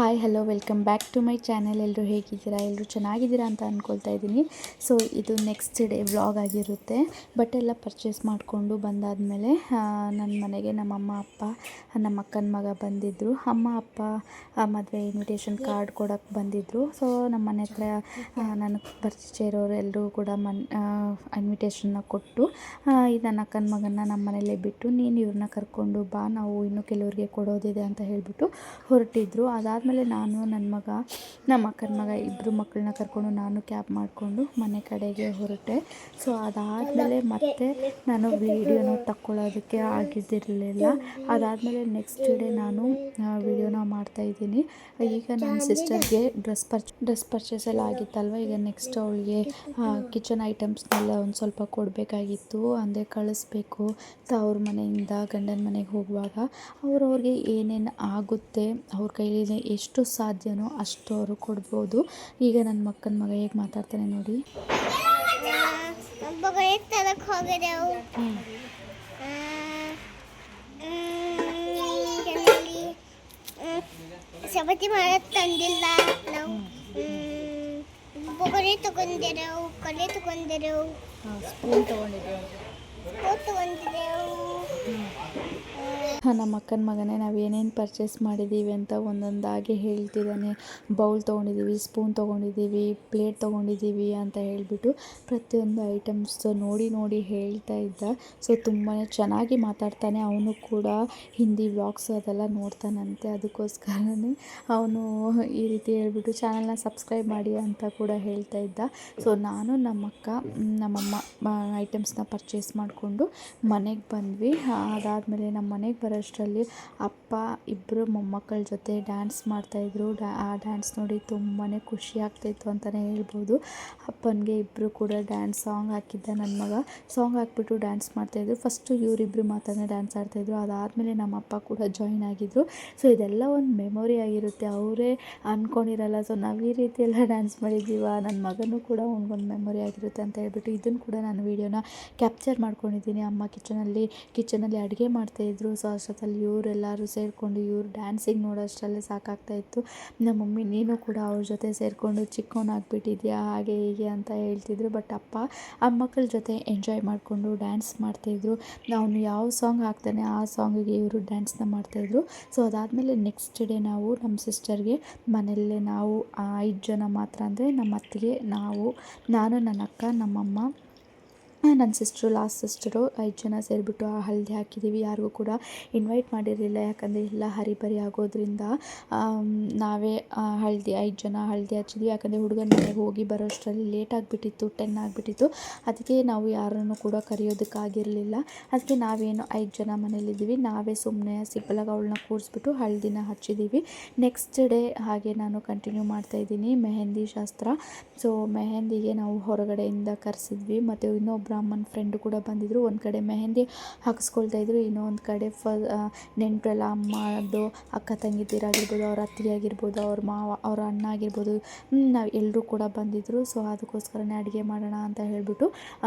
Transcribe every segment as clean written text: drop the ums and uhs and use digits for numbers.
Hi hello welcome back to my channel. ಎಲ್ಲರೂ ಹೇಗಿದ್ದೀರಾ? ಎಲ್ಲರೂ ಚೆನ್ನಾಗಿದ್ದೀರಾ ಅಂತ ಅಂದ್ಕೊಳ್ತಾ ಇದ್ದೀನಿ. ಸೊ ಇದು ನೆಕ್ಸ್ಟ್ ಡೇ ವ್ಲಾಗ್ ಆಗಿರುತ್ತೆ. ಬಟ್ಟೆ ಎಲ್ಲ ಪರ್ಚೇಸ್ ಮಾಡಿಕೊಂಡು ಬಂದಾದಮೇಲೆ ನನ್ನ ಮನೆಗೆ ನಮ್ಮ ಅಮ್ಮ ಅಪ್ಪ ನಮ್ಮ ಅಕ್ಕನ ಮಗ ಬಂದಿದ್ದರು. ಅಮ್ಮ ಅಪ್ಪ ಮದುವೆ ಇನ್ವಿಟೇಷನ್ ಕಾರ್ಡ್ ಕೊಡೋಕ್ಕೆ ಬಂದಿದ್ದರು. ಸೊ ನಮ್ಮ ಮನೆ ಹತ್ರ ನನಗೆ ಪರಿಚಯ ಇರೋರು ಎಲ್ಲರೂ ಕೂಡ ಇನ್ವಿಟೇಷನ್ನ ಕೊಟ್ಟು ನನ್ನ ಅಕ್ಕನ ಮಗನ ನಮ್ಮ ಮನೇಲೇ ಬಿಟ್ಟು ನೀನು ಇವ್ರನ್ನ ಕರ್ಕೊಂಡು ಬಾ, ನಾವು ಇನ್ನೂ ಕೆಲವ್ರಿಗೆ ಕೊಡೋದಿದೆ ಅಂತ ಹೇಳಿಬಿಟ್ಟು ಹೊರಟಿದ್ರು. ಅದಾದಮೇಲೆ ನಾನು ನನ್ನ ಮಗ ನಮ್ಮ ಅಕ್ಕನ ಮಗ ಇಬ್ಬರು ಮಕ್ಕಳನ್ನ ಕರ್ಕೊಂಡು ನಾನು ಕ್ಯಾಬ್ ಮಾಡಿಕೊಂಡು ಮನೆ ಕಡೆಗೆ ಹೊರಟೆ. ಸೊ ಅದಾದಮೇಲೆ ಮತ್ತೆ ನಾನು ವೀಡಿಯೋನ ತಗೊಳ್ಳೋದಕ್ಕೆ ಆಗಿದ್ದಿರಲಿಲ್ಲ. ಅದಾದಮೇಲೆ ನೆಕ್ಸ್ಟ್ ಡೇ ನಾನು ವೀಡಿಯೋನ ಮಾಡ್ತಾಯಿದ್ದೀನಿ. ಈಗ ನನ್ನ ಸಿಸ್ಟರ್ಗೆ ಡ್ರೆಸ್ ಪರ್ಚೇಸ್ ಎಲ್ಲ ಆಗಿತ್ತಲ್ವ, ಈಗ ನೆಕ್ಸ್ಟ್ ಅವಳಿಗೆ ಕಿಚನ್ ಐಟಮ್ಸ್ನೆಲ್ಲ ಒಂದು ಸ್ವಲ್ಪ ಕೊಡಬೇಕಾಗಿತ್ತು. ಅಂದರೆ ಕಳಿಸ್ಬೇಕು ಅವ್ರ ಮನೆಯಿಂದ ಗಂಡನ ಮನೆಗೆ ಹೋಗುವಾಗ ಅವ್ರಿಗೆ ಏನೇನು ಆಗುತ್ತೆ ಅವ್ರ ಕೈಲಿ ಎಷ್ಟು ಸಾಧ್ಯನೋ ಅಷ್ಟು ಅವರು ಕೊಡ್ಬೋದು. ಈಗ ನನ್ನ ಮಕ್ಕನ ಮಗ ಹೇಗೆ ಮಾತಾಡ್ತಾನೆ ನೋಡಿ. ಚಪಾತಿ ಮಾಡೋದು ತಂದಿಲ್ಲ ನಾವು. ಬೊಗರೆ ತಗೊಂಡಿದ್ದೆವು, ಕಲೆ ತಗೊಂಡಿದ್ದೆವು, ಸ್ಪೂನ್ ತೊಗೊಂಡಿದ್ದೆವು. ನಮ್ಮ ಅಕ್ಕನ ಮಗನೇ ನಾವು ಏನೇನು ಪರ್ಚೇಸ್ ಮಾಡಿದ್ದೀವಿ ಅಂತ ಒಂದೊಂದಾಗಿ ಹೇಳ್ತಿದ್ದಾನೆ. ಬೌಲ್ ತೊಗೊಂಡಿದ್ದೀವಿ, ಸ್ಪೂನ್ ತೊಗೊಂಡಿದ್ದೀವಿ, ಪ್ಲೇಟ್ ತೊಗೊಂಡಿದ್ದೀವಿ ಅಂತ ಹೇಳಿಬಿಟ್ಟು ಪ್ರತಿಯೊಂದು ಐಟಮ್ಸ್ ನೋಡಿ ನೋಡಿ ಹೇಳ್ತಾ ಇದ್ದ. ಸೊ ತುಂಬಾ ಚೆನ್ನಾಗಿ ಮಾತಾಡ್ತಾನೆ. ಅವನು ಕೂಡ ಹಿಂದಿ ವ್ಲಾಗ್ಸ್ ಅದೆಲ್ಲ ನೋಡ್ತಾನಂತೆ. ಅದಕ್ಕೋಸ್ಕರನೇ ಅವನು ಈ ರೀತಿ ಹೇಳ್ಬಿಟ್ಟು ಚಾನಲ್ನ ಸಬ್ಸ್ಕ್ರೈಬ್ ಮಾಡಿ ಅಂತ ಕೂಡ ಹೇಳ್ತಾ ಇದ್ದ. ಸೊ ನಾನು ನಮ್ಮಕ್ಕ ನಮ್ಮಮ್ಮ ಐಟಮ್ಸ್ನ ಪರ್ಚೇಸ್ ಮಾಡಿಕೊಂಡು ಮನೆಗೆ ಬಂದ್ವಿ. ಅದಾದಮೇಲೆ ನಮ್ಮ ಮನೆಗೆ ಬರೋಷ್ಟರಲ್ಲಿ ಅಪ್ಪ ಇಬ್ಬರು ಮೊಮ್ಮಕ್ಕಳ ಜೊತೆ ಡ್ಯಾನ್ಸ್ ಮಾಡ್ತಾಯಿದ್ರು. ಆ ಡ್ಯಾನ್ಸ್ ನೋಡಿ ತುಂಬಾ ಖುಷಿ ಆಗ್ತಾಯಿತ್ತು ಅಂತಲೇ ಹೇಳ್ಬೋದು. ಅಪ್ಪನಿಗೆ ಇಬ್ಬರು ಕೂಡ ಸಾಂಗ್ ಹಾಕಿದ್ದ ನನ್ನ ಮಗ. ಸಾಂಗ್ ಹಾಕ್ಬಿಟ್ಟು ಡ್ಯಾನ್ಸ್ ಮಾಡ್ತಾಯಿದ್ರು. ಫಸ್ಟು ಇವರಿಬ್ಬರು ಮಾತ್ರ ಡ್ಯಾನ್ಸ್ ಆಡ್ತಾಯಿದ್ರು. ಅದಾದಮೇಲೆ ನಮ್ಮ ಅಪ್ಪ ಕೂಡ ಜಾಯಿನ್ ಆಗಿದ್ದರು. ಸೊ ಇದೆಲ್ಲ ಒಂದು ಮೆಮೊರಿ ಆಗಿರುತ್ತೆ, ಅವರೇ ಅಂದ್ಕೊಂಡಿರಲ್ಲ. ಸೊ ನಾವು ಈ ರೀತಿ ಎಲ್ಲ ಡ್ಯಾನ್ಸ್ ಮಾಡಿದ್ದೀವ, ನನ್ನ ಮಗನೂ ಕೂಡ ಒಂದು ಮೆಮೊರಿ ಆಗಿರುತ್ತೆ ಅಂತ ಹೇಳ್ಬಿಟ್ಟು ಇದನ್ನು ಕೂಡ ನಾನು ವೀಡಿಯೋನ ಕ್ಯಾಪ್ಚರ್ ಮಾಡ್ಕೊಂಡಿದ್ದೀನಿ. ಅಮ್ಮ ಕಿಚನಲ್ಲಿ ಅಡುಗೆ ಮಾಡ್ತಾಯಿದ್ರು. ಸೊ ಅಷ್ಟೊತ್ತಲ್ಲಿ ಇವರೆಲ್ಲರೂ ಸೇರಿಕೊಂಡು ಇವ್ರು ಡ್ಯಾನ್ಸಿಂಗ್ ನೋಡೋಷ್ಟರಲ್ಲೇ ಸಾಕಾಗ್ತಾಯಿತ್ತು. ನಮ್ಮ ಮಮ್ಮಿ ನೀನು ಕೂಡ ಅವ್ರ ಜೊತೆ ಸೇರಿಕೊಂಡು ಚಿಕ್ಕವನಾಗ್ಬಿಟ್ಟಿದ್ಯಾ ಹಾಗೆ ಹೀಗೆ ಅಂತ ಹೇಳ್ತಿದ್ರು. ಬಟ್ ಅಪ್ಪ ಆ ಮಕ್ಕಳ ಜೊತೆ ಎಂಜಾಯ್ ಮಾಡಿಕೊಂಡು ಡ್ಯಾನ್ಸ್ ಮಾಡ್ತಾಯಿದ್ರು. ಅವನು ಯಾವ ಸಾಂಗ್ ಹಾಕ್ತಾನೆ ಆ ಸಾಂಗಿಗೆ ಇವರು ಡ್ಯಾನ್ಸ್ನ ಮಾಡ್ತಾಯಿದ್ರು. ಸೊ ಅದಾದಮೇಲೆ ನೆಕ್ಸ್ಟ್ ಡೇ ನಾವು ನಮ್ಮ ಸಿಸ್ಟರ್ಗೆ ಮನೆಯಲ್ಲೇ ನಾವು 5 ಜನ ಮಾತ್ರ, ಅಂದರೆ ನಮ್ಮ ಅತ್ತಿಗೆ, ನಾನು ನನ್ನ ಅಕ್ಕ, ನಮ್ಮಮ್ಮ, ನನ್ನ ಸಿಸ್ಟ್ರು, ಲಾಸ್ಟ್ ಸಿಸ್ಟರು 5 ಜನ ಸೇರಿಬಿಟ್ಟು ಹಳದಿ ಹಾಕಿದ್ದೀವಿ. ಯಾರಿಗೂ ಕೂಡ ಇನ್ವೈಟ್ ಮಾಡಿರಲಿಲ್ಲ, ಯಾಕಂದರೆ ಎಲ್ಲ ಹರಿಬರಿ ಆಗೋದ್ರಿಂದ ನಾವೇ 5 ಜನ ಹಳದಿ ಹಚ್ಚಿದ್ವಿ. ಯಾಕಂದರೆ ಹುಡುಗನ ಮನೆಗೆ ಹೋಗಿ ಬರೋಷ್ಟರಲ್ಲಿ ಲೇಟ್ ಆಗಿಬಿಟ್ಟಿತ್ತು, 10 ಆಗಿಬಿಟ್ಟಿತ್ತು. ಅದಕ್ಕೆ ನಾವು ಯಾರನ್ನು ಕೂಡ ಕರೆಯೋದಕ್ಕಾಗಿರಲಿಲ್ಲ. ಅದಕ್ಕೆ ನಾವೇನು 5 ಜನ ಮನೇಲಿದ್ದೀವಿ, ನಾವೇ ಸುಮ್ಮನೆ ಸಿಂಪಲಾಗಿ ಅವಳನ್ನ ಕೂರಿಸ್ಬಿಟ್ಟು ಹಳದಿನ ಹಚ್ಚಿದ್ದೀವಿ. ನೆಕ್ಸ್ಟ್ ಡೇ ಹಾಗೆ ನಾನು ಕಂಟಿನ್ಯೂ ಮಾಡ್ತಾಯಿದ್ದೀನಿ ಮೆಹಂದಿ ಶಾಸ್ತ್ರ. ಸೊ ಮೆಹಂದಿಗೆ ನಾವು ಹೊರಗಡೆಯಿಂದ ಕರೆಸಿದ್ವಿ. ಮತ್ತು ಇನ್ನೊಬ್ಬ ಬ್ರಾಹ್ಮಣ ಫ್ರೆಂಡು ಕೂಡ ಬಂದಿದ್ದರು. ಒಂದು ಕಡೆ ಮೆಹಂದಿ ಹಾಕಿಸ್ಕೊಳ್ತಾಯಿದ್ರು, ಇನ್ನೊಂದು ಕಡೆ ನೆಂಟರೆಲ್ಲ ಅಮ್ಮದು ಅಕ್ಕ ತಂಗಿದ್ದೀರಾಗಿರ್ಬೋದು, ಅವ್ರ ಅತ್ತಿಗೆ ಆಗಿರ್ಬೋದು, ಅವ್ರ ಮಾವ, ಅವ್ರ ಅಣ್ಣ ಆಗಿರ್ಬೋದು, ನಾವು ಎಲ್ಲರೂ ಕೂಡ ಬಂದಿದ್ದರು. ಸೊ ಅದಕ್ಕೋಸ್ಕರನೇ ಅಡುಗೆ ಮಾಡೋಣ ಅಂತ ಹೇಳಿಬಿಟ್ಟು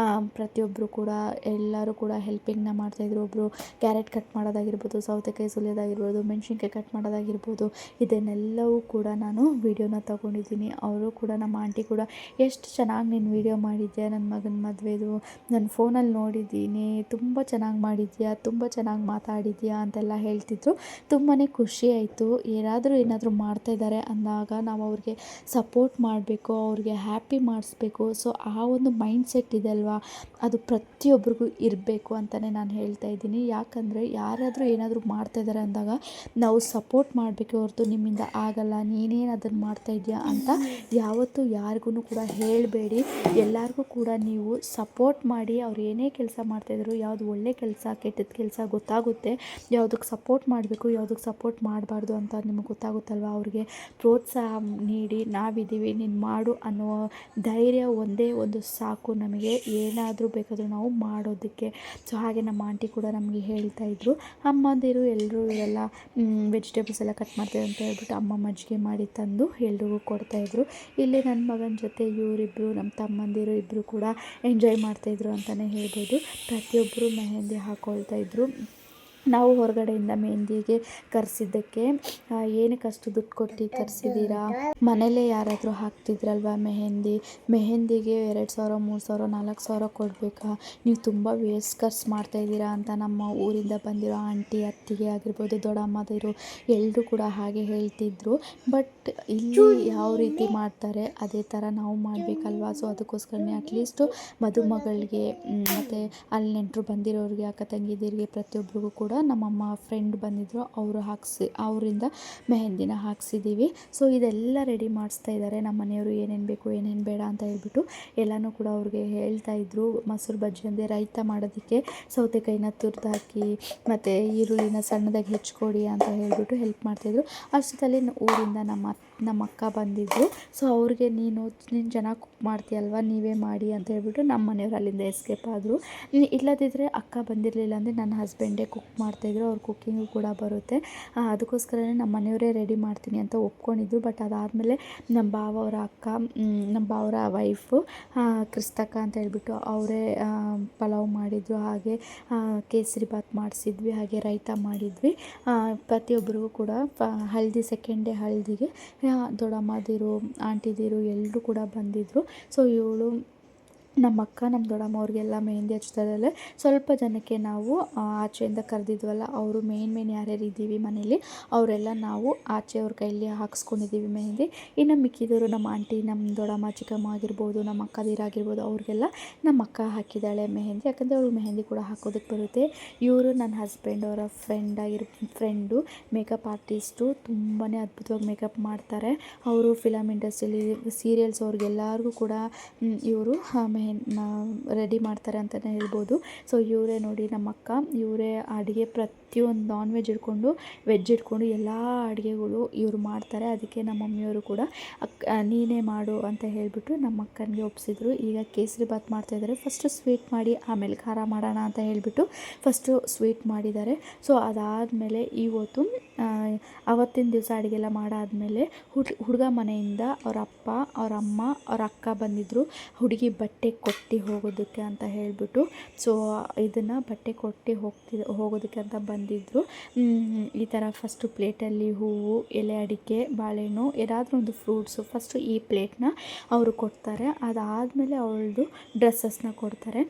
ಪ್ರತಿಯೊಬ್ಬರು ಕೂಡ ಎಲ್ಲರೂ ಕೂಡ ಹೆಲ್ಪಿಂಗ್ನ ಮಾಡ್ತಾಯಿದ್ರು. ಒಬ್ಬರು ಕ್ಯಾರೆಟ್ ಕಟ್ ಮಾಡೋದಾಗಿರ್ಬೋದು, ಸೌತೆಕಾಯಿ ಸುಲಿಯೋದಾಗಿರ್ಬೋದು, ಮೆಣಸಿನ್ಕಾಯಿ ಕಟ್ ಮಾಡೋದಾಗಿರ್ಬೋದು, ಇದನ್ನೆಲ್ಲವೂ ಕೂಡ ನಾನು ವೀಡಿಯೋನ ತಗೊಂಡಿದ್ದೀನಿ. ಅವರು ಕೂಡ ನಮ್ಮ ಆಂಟಿ ಕೂಡ ಎಷ್ಟು ಚೆನ್ನಾಗಿ ನೀನು ವೀಡಿಯೋ ಮಾಡಿದ್ಯಾ, ನನ್ನ ಮಗನ ಮದುವೆದು ನನ್ನ ಫೋನಲ್ಲಿ ನೋಡಿದ್ದೀನಿ, ತುಂಬ ಚೆನ್ನಾಗಿ ಮಾಡಿದ್ಯಾ, ತುಂಬ ಚೆನ್ನಾಗಿ ಮಾತಾಡಿದ್ಯಾ ಅಂತೆಲ್ಲ ಹೇಳ್ತಿದ್ರು. ತುಂಬಾ ಖುಷಿ ಆಯಿತು. ಏನಾದರೂ ಮಾಡ್ತಾಯಿದ್ದಾರೆ ಅಂದಾಗ ನಾವು ಅವ್ರಿಗೆ ಸಪೋರ್ಟ್ ಮಾಡಬೇಕು, ಅವ್ರಿಗೆ ಹ್ಯಾಪಿ ಮಾಡಿಸ್ಬೇಕು. ಸೊ ಆ ಒಂದು ಮೈಂಡ್ ಸೆಟ್ ಇದೆ ಅಲ್ವಾ, ಅದು ಪ್ರತಿಯೊಬ್ಬರಿಗೂ ಇರಬೇಕು ಅಂತಲೇ ನಾನು ಹೇಳ್ತಾ ಇದ್ದೀನಿ. ಯಾಕಂದರೆ ಯಾರಾದರೂ ಏನಾದರೂ ಮಾಡ್ತಾಯಿದ್ದಾರೆ ಅಂದಾಗ ನಾವು ಸಪೋರ್ಟ್ ಮಾಡಬೇಕೆ ಹೊರತು ನಿಮ್ಮಿಂದ ಆಗಲ್ಲ, ನೀನೇನು ಅದನ್ನು ಮಾಡ್ತಾಯಿದ್ಯಾ ಅಂತ ಯಾವತ್ತೂ ಯಾರಿಗೂ ಕೂಡ ಹೇಳಬೇಡಿ. ಎಲ್ಲರಿಗೂ ಕೂಡ ನೀವು ಸಪೋರ್ಟ್ ಮಾಡಿ. ಅವ್ರು ಏನೇ ಕೆಲಸ ಮಾಡ್ತಾಯಿದ್ರು, ಯಾವುದು ಒಳ್ಳೆ ಕೆಲಸ ಕೆಟ್ಟದ ಕೆಲಸ ಗೊತ್ತಾಗುತ್ತೆ, ಯಾವುದಕ್ಕೆ ಸಪೋರ್ಟ್ ಮಾಡಬೇಕು ಯಾವುದಕ್ಕೆ ಸಪೋರ್ಟ್ ಮಾಡಬಾರ್ದು ಅಂತ ನಿಮಗೆ ಗೊತ್ತಾಗುತ್ತಲ್ವ. ಅವ್ರಿಗೆ ಪ್ರೋತ್ಸಾಹ ನೀಡಿ ನಾವಿದ್ದೀವಿ ನೀನು ಮಾಡು ಅನ್ನೋ ಧೈರ್ಯ ಒಂದೇ ಒಂದು ಸಾಕು ನಮಗೆ, ಏನಾದರೂ ಬೇಕಾದರೂ ನಾವು ಮಾಡೋದಕ್ಕೆ. ಸೊ ಹಾಗೆ ನಮ್ಮ ಆಂಟಿ ಕೂಡ ನಮಗೆ ಹೇಳ್ತಾಯಿದ್ರು. ಅಮ್ಮಂದಿರು ಎಲ್ಲರೂ ಇವರೆಲ್ಲ ವೆಜಿಟೇಬಲ್ಸ್ ಎಲ್ಲ ಕಟ್ ಮಾಡ್ತಾರೆ ಅಂತ ಹೇಳ್ಬಿಟ್ಟು ಅಮ್ಮ ಮಜ್ಜಿಗೆ ಮಾಡಿ ತಂದು ಎಲ್ರಿಗೂ ಕೊಡ್ತಾಯಿದ್ರು. ಇಲ್ಲಿ ನನ್ನ ಮಗನ ಜೊತೆ ಇವರಿಬ್ಬರು ನಮ್ಮ ತಮ್ಮಂದಿರು ಇಬ್ಬರು ಕೂಡ ಎಂಜಾಯ್ ಮಾಡ್ತಾಯಿದ್ರು ಅಂತಲೇ ಹೇಳ್ಬೋದು. ಪ್ರತಿಯೊಬ್ಬರು ಮೆಹಂದಿ ಹಾಕ್ಕೊಳ್ತಾಯಿದ್ರು. ನಾವು ಹೊರಗಡೆಯಿಂದ ಮೆಹಂದಿಗೆ ಕರೆಸಿದ್ದಕ್ಕೆ ಏನಕ್ಕೆ ಅಷ್ಟು ದುಡ್ಡು ಕೊಟ್ಟು ಕರೆಸಿದ್ದೀರಾ, ಮನೇಲೇ ಯಾರಾದರೂ ಹಾಕ್ತಿದ್ರಲ್ವ ಮೆಹಂದಿಗೆ 2,000 3,000 4,000 ಕೊಡಬೇಕಾ, ನೀವು ತುಂಬ ವೇಸ್ಟ್ ಖರ್ಚು ಮಾಡ್ತಾಯಿದ್ದೀರಾ ಅಂತ ನಮ್ಮ ಊರಿಂದ ಬಂದಿರೋ ಆಂಟಿ ಅತ್ತಿಗೆ ಆಗಿರ್ಬೋದು, ದೊಡ್ಡಮ್ಮದಿರು ಎಲ್ಲರೂ ಕೂಡ ಹಾಗೆ ಹೇಳ್ತಿದ್ರು. ಬಟ್ ಇಲ್ಲಿ ಯಾವ ರೀತಿ ಮಾಡ್ತಾರೆ ಅದೇ ಥರ ನಾವು ಮಾಡಬೇಕಲ್ವ. ಸೊ ಅದಕ್ಕೋಸ್ಕರನೇ ಅಟ್ಲೀಸ್ಟು ಮದುಮಗಳಿಗೆ ಮತ್ತು ಅಲ್ಲಿ ನೆಂಟರು ಬಂದಿರೋರಿಗೆ, ಅಕ್ಕ ತಂಗಿದಿರಿಗೆ ಪ್ರತಿಯೊಬ್ಬರಿಗೂ ಕೂಡ ನಮ್ಮಮ್ಮ ಫ್ರೆಂಡ್ ಬಂದಿದ್ದರು, ಅವರಿಂದ ಮೆಹಂದಿನ ಹಾಕ್ಸಿದ್ದೀವಿ. ಸೊ ಇದೆಲ್ಲ ರೆಡಿ ಮಾಡಿಸ್ತಾ ಇದ್ದಾರೆ ನಮ್ಮ ಮನೆಯವರು, ಏನೇನು ಬೇಕು ಏನೇನು ಬೇಡ ಅಂತ ಹೇಳ್ಬಿಟ್ಟು ಎಲ್ಲನೂ ಕೂಡ ಅವ್ರಿಗೆ ಹೇಳ್ತಾಯಿದ್ರು. ಮೊಸರು ಬಜ್ಜಿ ಅಂದರೆ ರೈತ ಮಾಡೋದಕ್ಕೆ ಸೌತೆಕಾಯಿನ ತುರಿದು ಹಾಕಿ ಮತ್ತು ಈರುಳ್ಳಿನ ಸಣ್ಣದಾಗಿ ಹೆಚ್ಕೊಡಿ ಅಂತ ಹೇಳ್ಬಿಟ್ಟು ಹೆಲ್ಪ್ ಮಾಡ್ತಾಯಿದ್ರು. ಅಷ್ಟರಲ್ಲಿ ಊರಿಂದ ನಮ್ಮ ಅಕ್ಕ ಬಂದಿದ್ದರು. ಸೊ ಅವ್ರಿಗೆ ನೀನು ಚೆನ್ನಾಗಿ ಕುಕ್ ಮಾಡ್ತೀಯಲ್ವ, ನೀವೇ ಮಾಡಿ ಅಂತ ಹೇಳ್ಬಿಟ್ಟು ನಮ್ಮ ಮನೆಯವರು ಅಲ್ಲಿಂದ ಎಸ್ಕೇಪ್ ಆದರು. ಇಲ್ಲದಿದ್ದರೆ ಅಕ್ಕ ಬಂದಿರಲಿಲ್ಲ ಅಂದರೆ ನನ್ನ ಹಸ್ಬೆಂಡೇ ಕುಕ್ ಮಾಡ್ತಾಯಿದ್ರು, ಅವ್ರ ಕುಕ್ಕಿಂಗು ಕೂಡ ಬರುತ್ತೆ. ಅದಕ್ಕೋಸ್ಕರನೇ ನಮ್ಮ ಮನೆಯವರೇ ರೆಡಿ ಮಾಡ್ತೀನಿ ಅಂತ ಒಪ್ಕೊಂಡಿದ್ರು. ಬಟ್ ಅದಾದಮೇಲೆ ನಮ್ಮ ಬಾವರ ವೈಫು ಕ್ರಿಸ್ತಕ್ಕ ಅಂತ ಹೇಳ್ಬಿಟ್ಟು ಅವರೇ ಪಲಾವ್ ಮಾಡಿದರು, ಹಾಗೆ ಕೇಸರಿ ಬಾತ್ ಮಾಡಿಸಿದ್ವಿ, ಹಾಗೆ ರೈತ ಮಾಡಿದ್ವಿ. ಪ್ರತಿಯೊಬ್ಬರಿಗೂ ಕೂಡ ಹಳದಿ ಸೆಕೆಂಡ್ ಡೇ ಹಳದಿಗೆ ದೊಡ್ಡಮ್ಮದಿರು ಆಂಟಿದಿರು ಎಲ್ಲರೂ ಕೂಡ ಬಂದಿದ್ದರು. ಸೊ ಇವಳು ನಮ್ಮ ಅಕ್ಕ ನಮ್ಮ ದೊಡ್ಡಮ್ಮ ಅವ್ರಿಗೆಲ್ಲ ಮೆಹಂದಿ ಹಚ್ತಾಯಿದ್ದಾಳೆ. ಸ್ವಲ್ಪ ಜನಕ್ಕೆ ನಾವು ಆಚೆಯಿಂದ ಕರೆದಿದ್ವಲ್ಲ, ಅವರು ಮೇನ್ ಯಾರ್ಯಾರು ಇದ್ದೀವಿ ಮನೇಲಿ ಅವರೆಲ್ಲ ನಾವು ಆಚೆ ಅವ್ರ ಕೈಯಲ್ಲಿ ಹಾಕ್ಸ್ಕೊಂಡಿದ್ದೀವಿ ಮೆಹಂದಿ. ಇನ್ನು ಮಿಕ್ಕಿದವರು ನಮ್ಮ ಆಂಟಿ, ನಮ್ಮ ದೊಡ್ಡಮ್ಮ ಚಿಕ್ಕಮ್ಮ ಆಗಿರ್ಬೋದು, ನಮ್ಮ ಅಕ್ಕದಿರಾಗಿರ್ಬೋದು, ಅವ್ರಿಗೆಲ್ಲ ನಮ್ಮ ಅಕ್ಕ ಹಾಕಿದ್ದಾಳೆ ಮೆಹಂದಿ. ಯಾಕಂದರೆ ಅವ್ರಿಗೆ ಮೆಹಂದಿ ಕೂಡ ಹಾಕೋದಕ್ಕೆ ಬರುತ್ತೆ. ಇವರು ನನ್ನ ಹಸ್ಬೆಂಡ್ ಅವರ ಫ್ರೆಂಡು ಮೇಕಪ್ ಆರ್ಟಿಸ್ಟು, ತುಂಬಾ ಅದ್ಭುತವಾಗಿ ಮೇಕಪ್ ಮಾಡ್ತಾರೆ. ಅವರು ಫಿಲಮ್ ಇಂಡಸ್ಟ್ರಿಯಲ್ಲಿ ಸೀರಿಯಲ್ಸ್ ಅವ್ರಿಗೆಲ್ಲರಿಗೂ ಕೂಡ ಇವರು ರೆಡಿ ಮಾಡ್ತಾರೆ ಅಂತಲೇ ಹೇಳ್ಬೋದು. ಸೊ ಇವರೇ ನೋಡಿ ನಮ್ಮ ಅಕ್ಕ, ಇವರೇ ಅಡುಗೆ ಪ್ರತಿಯೊಂದು ನಾನ್ ವೆಜ್ ಹಿಡ್ಕೊಂಡು ವೆಜ್ ಹಿಡ್ಕೊಂಡು ಎಲ್ಲ ಅಡುಗೆಗಳು ಇವರು ಮಾಡ್ತಾರೆ. ಅದಕ್ಕೆ ನಮ್ಮ ಮಮ್ಮಿಯವರು ಕೂಡ ನೀನೇ ಮಾಡು ಅಂತ ಹೇಳಿಬಿಟ್ಟು ನಮ್ಮ ಅಕ್ಕನಿಗೆ ಒಪ್ಪಿಸಿದ್ರು. ಈಗ ಕೇಸರಿ ಬಾತ್ ಮಾಡ್ತಾಯಿದ್ದಾರೆ. ಫಸ್ಟು ಸ್ವೀಟ್ ಮಾಡಿ ಆಮೇಲೆ ಖಾರ ಮಾಡೋಣ ಅಂತ ಹೇಳಿಬಿಟ್ಟು ಫಸ್ಟು ಸ್ವೀಟ್ ಮಾಡಿದ್ದಾರೆ. ಸೊ ಅದಾದಮೇಲೆ ಇವತ್ತು ಅವತ್ತಿನ ದಿವಸ ಅಡುಗೆಲ್ಲ ಮಾಡಾದಮೇಲೆ ಹುಡುಗ ಮನೆಯಿಂದ ಅವರ ಅಪ್ಪ, ಅವರ ಅಮ್ಮ, ಅವರ ಅಕ್ಕ ಬಂದಿದ್ದರು ಹುಡುಗಿ ಬಟ್ಟೆ ಕೊಟ್ಟು ಹೋಗೋದಕ್ಕೆ ಅಂತ ಹೇಳಿಬಿಟ್ಟು. ಸೊ ಇದನ್ನು ಬಟ್ಟೆ ಕೊಟ್ಟು ಹೋಗೋದಕ್ಕೆ ಅಂತ ಬಂದಿದ್ದರು. ಈ ಥರ ಫಸ್ಟು ಪ್ಲೇಟಲ್ಲಿ ಹೂವು, ಎಲೆ ಅಡಿಕೆ, ಬಾಳೆಹಣ್ಣು, ಏನಾದರೂ ಒಂದು ಫ್ರೂಟ್ಸು ಫಸ್ಟು ಈ ಪ್ಲೇಟ್ನ ಅವರು ಕೊಡ್ತಾರೆ. ಅದಾದಮೇಲೆ ಅವಳದು ಡ್ರೆಸ್ಸಸ್ನ ಕೊಡ್ತಾರೆ.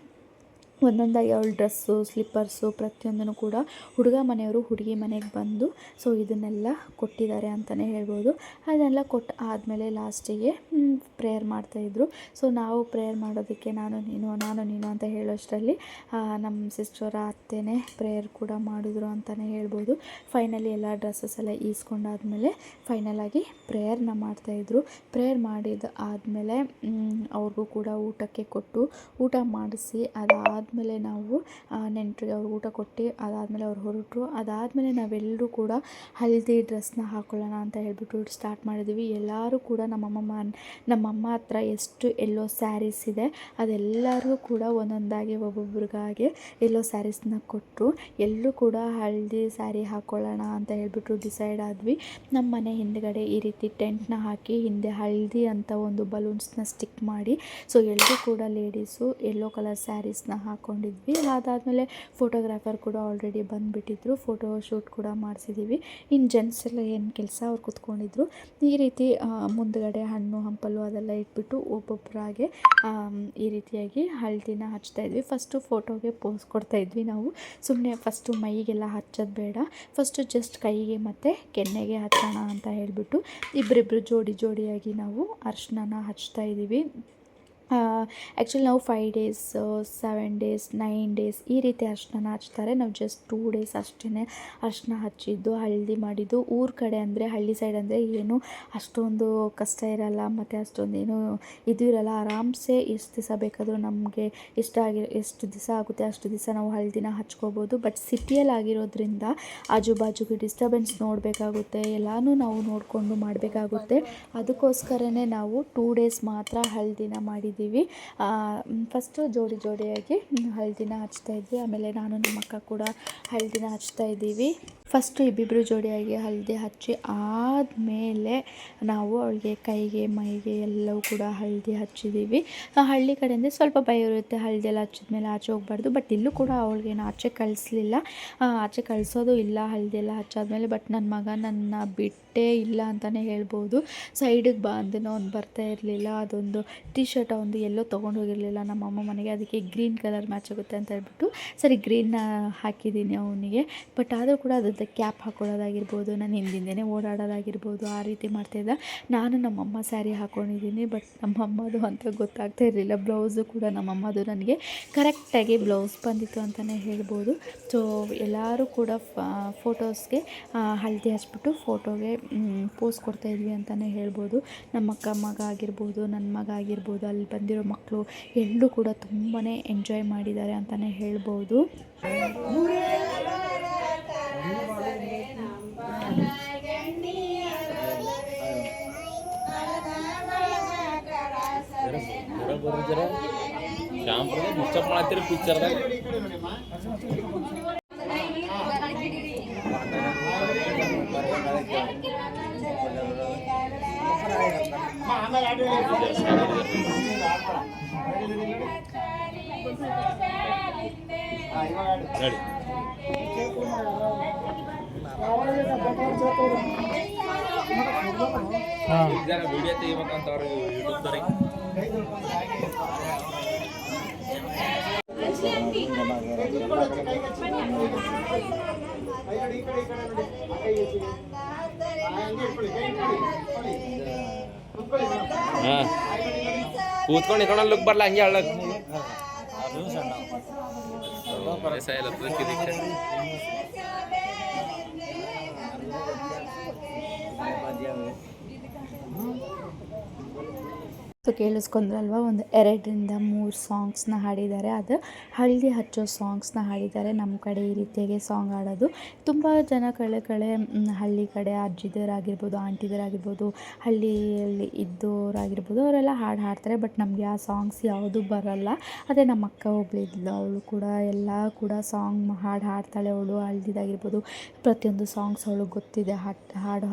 ಒಂದೊಂದಾಗಿ ಅವಳ ಡ್ರೆಸ್ಸು, ಸ್ಲಿಪ್ಪರ್ಸು ಪ್ರತಿಯೊಂದನ್ನು ಕೂಡ ಹುಡುಗ ಮನೆಯವರು ಹುಡುಗಿ ಮನೆಗೆ ಬಂದು ಸೊ ಇದನ್ನೆಲ್ಲ ಕೊಟ್ಟಿದ್ದಾರೆ ಅಂತಲೇ ಹೇಳ್ಬೋದು. ಅದನ್ನೆಲ್ಲ ಕೊಟ್ಟು ಆದಮೇಲೆ ಲಾಸ್ಟಿಗೆ ಪ್ರೇಯರ್ ಮಾಡ್ತಾಯಿದ್ರು. ಸೊ ನಾವು ಪ್ರೇಯರ್ ಮಾಡೋದಕ್ಕೆ ನಾನು ನೀನು ಅಂತ ಹೇಳೋಷ್ಟರಲ್ಲಿ ನಮ್ಮ ಸಿಸ್ಟರ ಅತ್ತೆನೇ ಪ್ರೇಯರ್ ಕೂಡ ಮಾಡಿದ್ರು ಅಂತಲೇ ಹೇಳ್ಬೋದು. ಫೈನಲಿ ಎಲ್ಲ ಡ್ರೆಸ್ಸಸ್ ಎಲ್ಲ ಈಸ್ಕೊಂಡಾದ್ಮೇಲೆ ಫೈನಲಾಗಿ ಪ್ರೇಯರ್ನ ಮಾಡ್ತಾಯಿದ್ರು. ಪ್ರೇಯರ್ ಮಾಡಿದ ಆದಮೇಲೆ ಅವ್ರಿಗೂ ಕೂಡ ಊಟಕ್ಕೆ ಕೊಟ್ಟು ಊಟ ಮಾಡಿಸಿ ಅದಾದಮೇಲೆ ನಾವು ನೆಂಟರಿಗೆ ಅವ್ರು ಊಟ ಕೊಟ್ಟು ಅದಾದಮೇಲೆ ಅವ್ರು ಹೊರಟರು. ಅದಾದಮೇಲೆ ನಾವೆಲ್ಲರೂ ಕೂಡ ಹಲ್ದಿ ಡ್ರೆಸ್ನ ಹಾಕ್ಕೊಳ್ಳೋಣ ಅಂತ ಹೇಳ್ಬಿಟ್ಟು ಸ್ಟಾರ್ಟ್ ಮಾಡಿದ್ವಿ. ಎಲ್ಲರೂ ಕೂಡ ನಮ್ಮಮ್ಮ ಹತ್ರ ಎಷ್ಟು ಎಲ್ಲೋ ಸ್ಯಾರೀಸ್ ಇದೆ ಅದೆಲ್ಲರಿಗೂ ಕೂಡ ಒಂದೊಂದಾಗಿ ಒಬ್ಬೊಬ್ರಿಗಾಗೆ ಎಲ್ಲೋ ಸ್ಯಾರೀಸ್ನ ಕೊಟ್ಟರು. ಎಲ್ಲರೂ ಕೂಡ ಹಳದಿ ಸ್ಯಾರಿ ಹಾಕ್ಕೊಳ್ಳೋಣ ಅಂತ ಹೇಳ್ಬಿಟ್ಟು ಡಿಸೈಡ್ ಆದ್ವಿ. ನಮ್ಮ ಮನೆ ಹಿಂದ್ಗಡೆ ಈ ರೀತಿ ಟೆಂಟ್ನ ಹಾಕಿ ಹಿಂದೆ ಹಳದಿ ಅಂತ ಒಂದು ಬಲೂನ್ಸ್ನ ಸ್ಟಿಕ್ ಮಾಡಿ ಸೊ ಎಲ್ಲರೂ ಕೂಡ ಲೇಡೀಸು ಎಲ್ಲೋ ಕಲರ್ ಸ್ಯಾರೀಸ್ನ ಹಾಕ್ಕೊಂಡಿದ್ವಿ. ಅದಾದಮೇಲೆ ಫೋಟೋಗ್ರಾಫರ್ ಕೂಡ ಆಲ್ರೆಡಿ ಬಂದುಬಿಟ್ಟಿದ್ರು, ಫೋಟೋ ಶೂಟ್ ಕೂಡ ಮಾಡಿಸಿದ್ದೀವಿ. ಇನ್ನು ಜೆಂಟ್ಸ್ ಎಲ್ಲ ಏನು ಕೆಲಸ ಅವ್ರು ಕೂತ್ಕೊಂಡಿದ್ರು. ಈ ರೀತಿ ಮುಂದುಗಡೆ ಹಣ್ಣು ಹಂಪಲು ಅದೆಲ್ಲ ಇಟ್ಬಿಟ್ಟು ಒಬ್ಬೊಬ್ಬರಾಗೆ ಈ ರೀತಿಯಾಗಿ ಹಳದಿನ ಹಚ್ತಾಯಿದ್ವಿ. ಫಸ್ಟು ಫೋಟೋಗೆ ಪೋಸ್ ಕೊಡ್ತಾಯಿದ್ವಿ ನಾವು. ಸುಮ್ಮನೆ ಫಸ್ಟು ಮೈಗೆಲ್ಲ ಹಚ್ಚೋದು ಬೇಡ, ಫಸ್ಟು ಜಸ್ಟ್ ಕೈಗೆ ಮತ್ತು ಕೆನ್ನೆಗೆ ಹಚ್ಚೋಣ ಅಂತ ಹೇಳಿಬಿಟ್ಟು ಇಬ್ಬರಿಬ್ಬರು ಜೋಡಿಯಾಗಿ ನಾವು ಅರಿಶಿನ ಹಚ್ತಾಯಿದ್ದೀವಿ. ಆ್ಯಕ್ಚುಲಿ ನಾವು 5 days 7 days 9 days ಈ ರೀತಿ ಅರಿಶಿನ ಹಚ್ತಾರೆ. ನಾವು ಜಸ್ಟ್ 2 days ಅಷ್ಟೇ ಅರಿಶಿನ ಹಚ್ಚಿದ್ದು, ಹಳದಿ ಮಾಡಿದ್ದು. ಊರ ಕಡೆ ಅಂದರೆ ಹಳ್ಳಿ ಸೈಡ್ ಅಂದರೆ ಏನು ಅಷ್ಟೊಂದು ಕಷ್ಟ ಇರಲ್ಲ, ಮತ್ತು ಅಷ್ಟೊಂದೇನು ಇದು ಇರಲ್ಲ. ಆರಾಮ್ಸೆ ಎಷ್ಟು ದಿವಸ ಬೇಕಾದರೂ ನಮಗೆ ಎಷ್ಟು ದಿವಸ ಆಗುತ್ತೆ ಅಷ್ಟು ದಿವಸ ನಾವು ಹಳದಿನ ಹಚ್ಕೋಬೋದು. ಬಟ್ ಸಿಟಿಯಲ್ಲಿ ಆಗಿರೋದ್ರಿಂದ ಆಜು ಬಾಜುಗೆ ಡಿಸ್ಟರ್ಬೆನ್ಸ್ ನೋಡಬೇಕಾಗುತ್ತೆ, ಎಲ್ಲನೂ ನಾವು ನೋಡಿಕೊಂಡು ಮಾಡಬೇಕಾಗುತ್ತೆ. ಅದಕ್ಕೋಸ್ಕರನೇ ನಾವು 2 days ಮಾತ್ರ ಹಳದಿನ ಮಾಡಿದ್ವಿ. ಇದ್ದೀವಿ. ಫಸ್ಟು ಜೋಡಿ ಜೋಡಿಯಾಗಿ ಹಳದಿನ ಹಚ್ತಾ ಇದ್ವಿ. ಆಮೇಲೆ ನಾನು ನಮ್ಮ ಅಕ್ಕ ಕೂಡ ಹಳದಿನ ಹಚ್ತಾ ಇದ್ದೀವಿ. ಫಸ್ಟು ಇಬ್ಬಿಬ್ಬರು ಜೋಡಿಯಾಗಿ ಹಳದಿ ಹಚ್ಚಿ ಆದಮೇಲೆ ನಾವು ಅವಳಿಗೆ ಕೈಗೆ ಮೈಗೆ ಎಲ್ಲವೂ ಕೂಡ ಹಳದಿ ಹಚ್ಚಿದ್ದೀವಿ. ಹಳ್ಳಿ ಕಡೆಯಿಂದ ಸ್ವಲ್ಪ ಭಯ ಇರುತ್ತೆ, ಹಳದಿ ಎಲ್ಲ ಹಚ್ಚಿದ್ಮೇಲೆ ಆಚೆ ಹೋಗ್ಬಾರ್ದು. ಬಟ್ ಇಲ್ಲೂ ಕೂಡ ಅವಳಿಗೇನು ಆಚೆ ಕಳಿಸ್ಲಿಲ್ಲ, ಆಚೆ ಕಳಿಸೋದು ಇಲ್ಲ ಹಳದಿ ಎಲ್ಲ ಹಚ್ಚಾದ್ಮೇಲೆ. ಬಟ್ ನನ್ನ ಮಗ ನನ್ನ ಬಿಟ್ಟೇ ಇಲ್ಲ ಅಂತಲೇ ಹೇಳ್ಬೋದು. ಸೈಡಿಗೆ ಬಾ ಅಂದಿನೋ ಅವ್ನು ಬರ್ತಾ ಇರಲಿಲ್ಲ. ಅದೊಂದು ಟಿ ಶರ್ಟ್ ಒಂದು ಎಲ್ಲೋ ತೊಗೊಂಡು ಹೋಗಿರಲಿಲ್ಲ ನಮ್ಮಮ್ಮ ಮನೆಗೆ, ಅದಕ್ಕೆ ಗ್ರೀನ್ ಕಲರ್ ಮ್ಯಾಚ್ ಆಗುತ್ತೆ ಅಂತ ಹೇಳ್ಬಿಟ್ಟು ಸರಿ ಗ್ರೀನ್ನ ಹಾಕಿದ್ದೀನಿ ಅವನಿಗೆ. ಬಟ್ ಆದರೂ ಕೂಡ ಅದ್ರದ್ದು ಕ್ಯಾಪ್ ಹಾಕೊಳ್ಳೋದಾಗಿರ್ಬೋದು, ನಾನು ಹಿಂದಿಂದನೇ ಓಡಾಡೋದಾಗಿರ್ಬೋದು, ಆ ರೀತಿ ಮಾಡ್ತಾಯಿದ್ದ. ನಾನು ನಮ್ಮಮ್ಮ ಸ್ಯಾರಿ ಹಾಕ್ಕೊಂಡಿದ್ದೀನಿ, ಬಟ್ ನಮ್ಮಮ್ಮದು ಅಂತ ಗೊತ್ತಾಗ್ತಾ ಇರಲಿಲ್ಲ. ಬ್ಲೌಸು ಕೂಡ ನಮ್ಮಮ್ಮದು ನನಗೆ ಕರೆಕ್ಟಾಗಿ ಬ್ಲೌಸ್ ಬಂದಿತ್ತು ಅಂತಲೇ ಹೇಳ್ಬೋದು. ಸೊ ಎಲ್ಲರೂ ಕೂಡ ಫೋಟೋಸ್ಗೆ ಹಳದಿ ಹಚ್ಬಿಟ್ಟು ಫೋಟೋಗೆ ಪೋಸ್ ಕೊಡ್ತಾಯಿದ್ವಿ ಅಂತಲೇ ಹೇಳ್ಬೋದು. ನಮ್ಮ ಅಕ್ಕ ಮಗ ಆಗಿರ್ಬೋದು, ನನ್ನ ಮಗ ಆಗಿರ್ಬೋದು, ಅಲ್ಲಿ ಬಂದಿರೋ ಮಕ್ಕಳು ಎಲ್ಲರೂ ಕೂಡ ತುಂಬಾ ಎಂಜಾಯ್ ಮಾಡಿದ್ದಾರೆ ಅಂತಲೇ ಹೇಳ್ಬೋದು. ವಿಡಿಯೋ ತೆಗಿಬೇಕಂತ ಅವ್ರಿಗೆ ಯೂಟ್ಯೂಬ್ದವ್ರಿಗೆ ಕೂತ್ಕೊಂಡು ಇಟ್ಕೊಂಡು ಲುಕ್ ಬರಲ್ಲ ಹಂಗೆ ಅಳ್ಳಕ್ ಸೊ ಕೇಳಿಸ್ಕೊಂಡ್ರಲ್ವ, ಒಂದು 2-3 ಸಾಂಗ್ಸ್ನ ಹಾಡಿದ್ದಾರೆ. ಅದು ಹಳದಿ ಹಚ್ಚೋ ಸಾಂಗ್ಸ್ನ ಹಾಡಿದ್ದಾರೆ. ನಮ್ಮ ಕಡೆ ಈ ರೀತಿಯಾಗಿ ಸಾಂಗ್ ಹಾಡೋದು ತುಂಬ ಜನ ಕಳೆ ಹಳ್ಳಿ ಕಡೆ ಅಜ್ಜಿದರಾಗಿರ್ಬೋದು, ಆಂಟಿದರಾಗಿರ್ಬೋದು, ಹಳ್ಳಿಯಲ್ಲಿ ಇದ್ದವರಾಗಿರ್ಬೋದು, ಅವರೆಲ್ಲ ಹಾಡ್ತಾರೆ. ಬಟ್ ನಮಗೆ ಆ ಸಾಂಗ್ಸ್ ಯಾವುದೂ ಬರಲ್ಲ. ಅದೇ ನಮ್ಮ ಅಕ್ಕ ಒಬ್ಬಳಿದ್ಲು, ಅವಳು ಕೂಡ ಎಲ್ಲ ಕೂಡ ಸಾಂಗ್ ಹಾಡ್ತಾಳೆ. ಅವಳು ಹಳ್ದಿದಾಗಿರ್ಬೋದು ಪ್ರತಿಯೊಂದು ಸಾಂಗ್ಸ್ ಅವಳು ಗೊತ್ತಿದೆ